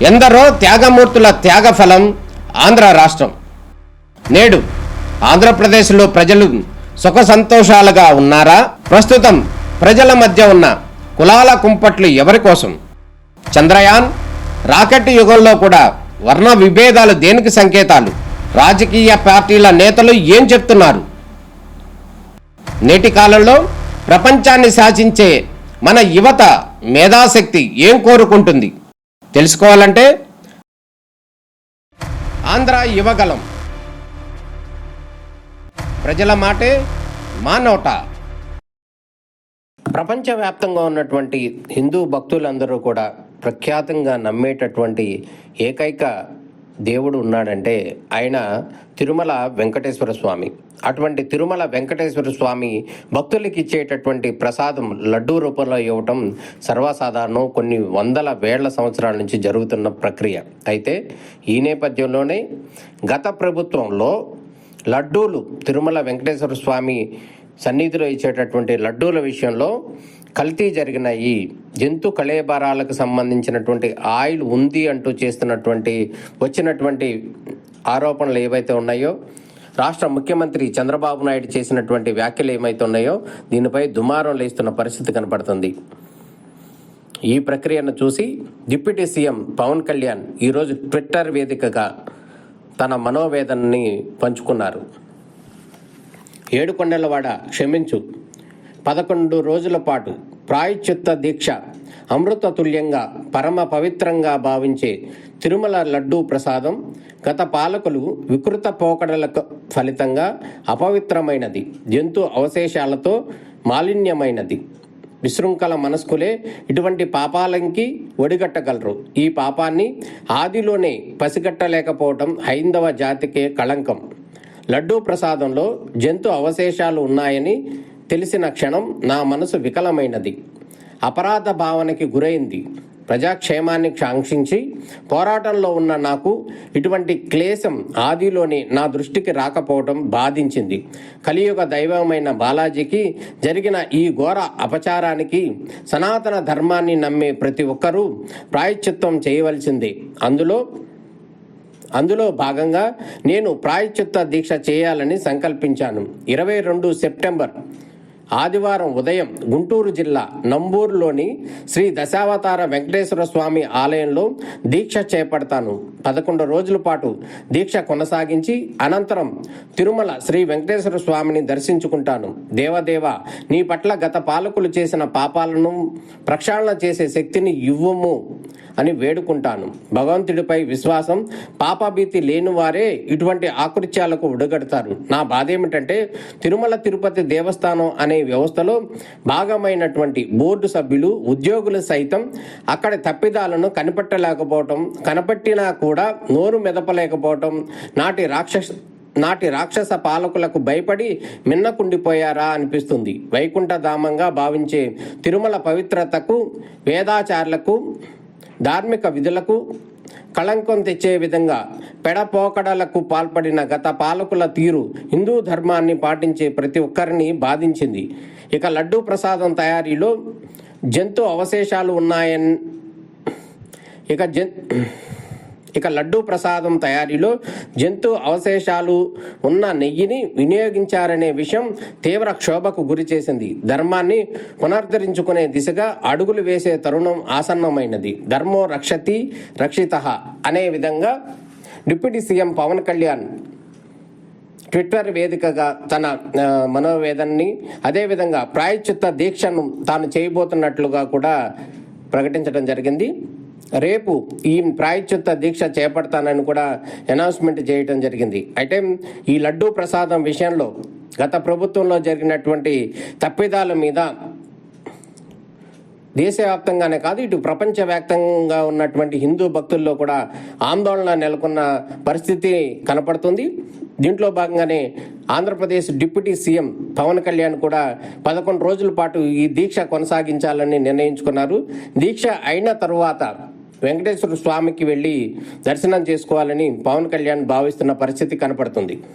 ఎందరో త్యాగమూర్తుల త్యాగఫలం ఆంధ్ర రాష్ట్రం. నేడు ఆంధ్రప్రదేశ్లో ప్రజలు సుఖ సంతోషాలుగా ఉన్నారా? ప్రస్తుతం ప్రజల మధ్య ఉన్న కులాల కుంపట్లు ఎవరి కోసం? చంద్రయాన్ రాకెట్ యుగంలో కూడా వర్ణ విభేదాలు దేనికి సంకేతాలు? రాజకీయ పార్టీల నేతలు ఏం చెప్తున్నారు? నేటి కాలంలో ప్రపంచాన్ని శాసించే మన యువత మేధాశక్తి ఏం కోరుకుంటుంది? తెలుసుకోవాలంటే ఆంధ్ర యువగలం. ప్రజల మాటే మా నోట. ప్రపంచవ్యాప్తంగా ఉన్నటువంటి హిందూ భక్తులందరూ కూడా ప్రఖ్యాతంగా నమ్మేటటువంటి ఏకైక దేవుడు ఉన్నాడంటే ఆయన తిరుమల వెంకటేశ్వర స్వామి. అటువంటి తిరుమల వెంకటేశ్వర స్వామి భక్తులకి ఇచ్చేటటువంటి ప్రసాదం లడ్డూ రూపంలో ఇవ్వటం సర్వసాధారణం. కొన్ని వందల వేళ్ల సంవత్సరాల నుంచి జరుగుతున్న ప్రక్రియ. అయితే ఈ నేపథ్యంలోనే గత ప్రభుత్వంలో లడ్డూలు తిరుమల వెంకటేశ్వర స్వామి సన్నిధిలో ఇచ్చేటటువంటి లడ్డూల విషయంలో కల్తీ జరిగినాయి, జంతు కళేబరాలకు సంబంధించినటువంటి ఆయిల్ ఉంది అంటూ వచ్చినటువంటి ఆరోపణలు ఏవైతే ఉన్నాయో, రాష్ట్ర ముఖ్యమంత్రి చంద్రబాబు నాయుడు చేసినటువంటి వ్యాఖ్యలు ఏమైతే ఉన్నాయో దీనిపై దుమారం లేస్తున్న పరిస్థితి కనపడుతుంది. ఈ ప్రక్రియను చూసి డిప్యూటీ సీఎం పవన్ కళ్యాణ్ ఈరోజు ట్విట్టర్ వేదికగా తన మనోవేదనని పంచుకున్నారు. ఏడుకొండలవాడ క్షమించు, 11 రోజుల పాటు ప్రాయశ్చిత్త దీక్ష అమృత తుల్యంగా పరమ పవిత్రంగా భావించే తిరుమల లడ్డూ ప్రసాదం గత పాలకులు వికృత పోకడలకు ఫలితంగా అపవిత్రమైనది, జంతు అవశేషాలతో మాలిన్యమైనది. విశృంఖల మనస్కులే ఇటువంటి పాపాలకి ఒడిగట్టగలరు. ఈ పాపాన్ని ఆదిలోనే పసిగట్టలేకపోవటం హైందవ జాతికే కళంకం. లడ్డూ ప్రసాదంలో జంతు అవశేషాలు ఉన్నాయని తెలిసిన క్షణం నా మనసు వికలమైనది, అపరాధ భావనకి గురైంది. ప్రజాక్షేమాన్ని కాంక్షించి పోరాటంలో ఉన్న నాకు ఇటువంటి క్లేశం ఆదిలోనే నా దృష్టికి రాకపోవడం బాధించింది. కలియుగ దైవమైన బాలాజీకి జరిగిన ఈ ఘోర అపచారానికి సనాతన ధర్మాన్ని నమ్మే ప్రతి ఒక్కరూ ప్రాయశ్చిత్తం చేయవలసిందే. అందులో భాగంగా నేను ప్రాయశ్చిత్త దీక్ష చేయాలని సంకల్పించాను. 22 సెప్టెంబర్ ఆదివారం ఉదయం గుంటూరు జిల్లా నంబూరులోని శ్రీ దశావతార వెంకటేశ్వర స్వామి ఆలయంలో దీక్ష చేపడతాను. 11 రోజుల పాటు దీక్ష కొనసాగించి అనంతరం తిరుమల శ్రీ వెంకటేశ్వర స్వామిని దర్శించుకుంటాను. దేవదేవ, నీ పట్ల గత పాలకులు చేసిన పాపాలను ప్రక్షాళన చేసే శక్తిని ఇవ్వము అని వేడుకుంటాను. భగవంతుడిపై విశ్వాసం, పాపభీతి లేని వారే ఇటువంటి ఆకృత్యాలకు ఉడగడతారు. నా బాధ ఏమిటంటే తిరుమల తిరుపతి దేవస్థానం అనే వ్యవస్థలో భాగమైనటువంటి బోర్డు సభ్యులు, ఉద్యోగులు సైతం అక్కడి తప్పిదాలను కనిపెట్టలేకపోవటం, కనపట్టినా కూడా నోరు మెదపలేకపోవటం, నాటి రాక్షస పాలకులకు భయపడి మిన్నకుండిపోయారా అనిపిస్తుంది. వైకుంఠ ధామంగా భావించే తిరుమల పవిత్రతకు, వేదాచారులకు, ధార్మిక విధులకు కళంకం తెచ్చే విధంగా పెడపోకడలకు పాల్పడిన గత పాలకుల తీరు హిందూ ధర్మాన్ని పాటించే ప్రతి ఒక్కరిని బాధించింది. ఇక లడ్డూ ప్రసాదం తయారీలో జంతు అవశేషాలు ఉన్నాయని లడ్డూ ప్రసాదం తయారీలో జంతు అవశేషాలు ఉన్న నెయ్యిని వినియోగించారనే విషయం తీవ్ర క్షోభకు గురి చేసింది. ధర్మాన్ని పునరుద్ధరించుకునే దిశగా అడుగులు వేసే తరుణం ఆసన్నమైనది. ధర్మో రక్షతి రక్షితః అనే విధంగా deputy CM Pawan Kalyan Twitter వేదికగా తన మనోవేదనని, అదేవిధంగా ప్రాయశ్చిత్త దీక్షను తాను చేయబోతున్నట్లుగా కూడా ప్రకటించడం జరిగింది. రేపు ఈ ప్రాయశ్చిత్త దీక్ష చేపడతానని కూడా అనౌన్స్మెంట్ చేయడం జరిగింది. అయితే ఈ లడ్డూ ప్రసాదం విషయంలో గత ప్రభుత్వంలో జరిగినటువంటి తప్పిదాల మీద దేశవ్యాప్తంగానే కాదు, ఇటు ప్రపంచవ్యాప్తంగా ఉన్నటువంటి హిందూ భక్తుల్లో కూడా ఆందోళన నెలకొన్న పరిస్థితి కనపడుతుంది. దీంట్లో భాగంగానే ఆంధ్రప్రదేశ్ డిప్యూటీ సీఎం పవన్ కళ్యాణ్ కూడా 11 రోజుల పాటు ఈ దీక్ష కొనసాగించాలని నిర్ణయించుకున్నారు. దీక్ష అయిన తరువాత వెంకటేశ్వర స్వామికి వెళ్ళి దర్శనం చేసుకోవాలని పవన్ కళ్యాణ్ భావిస్తున్న పరిస్థితి కనపడుతుంది.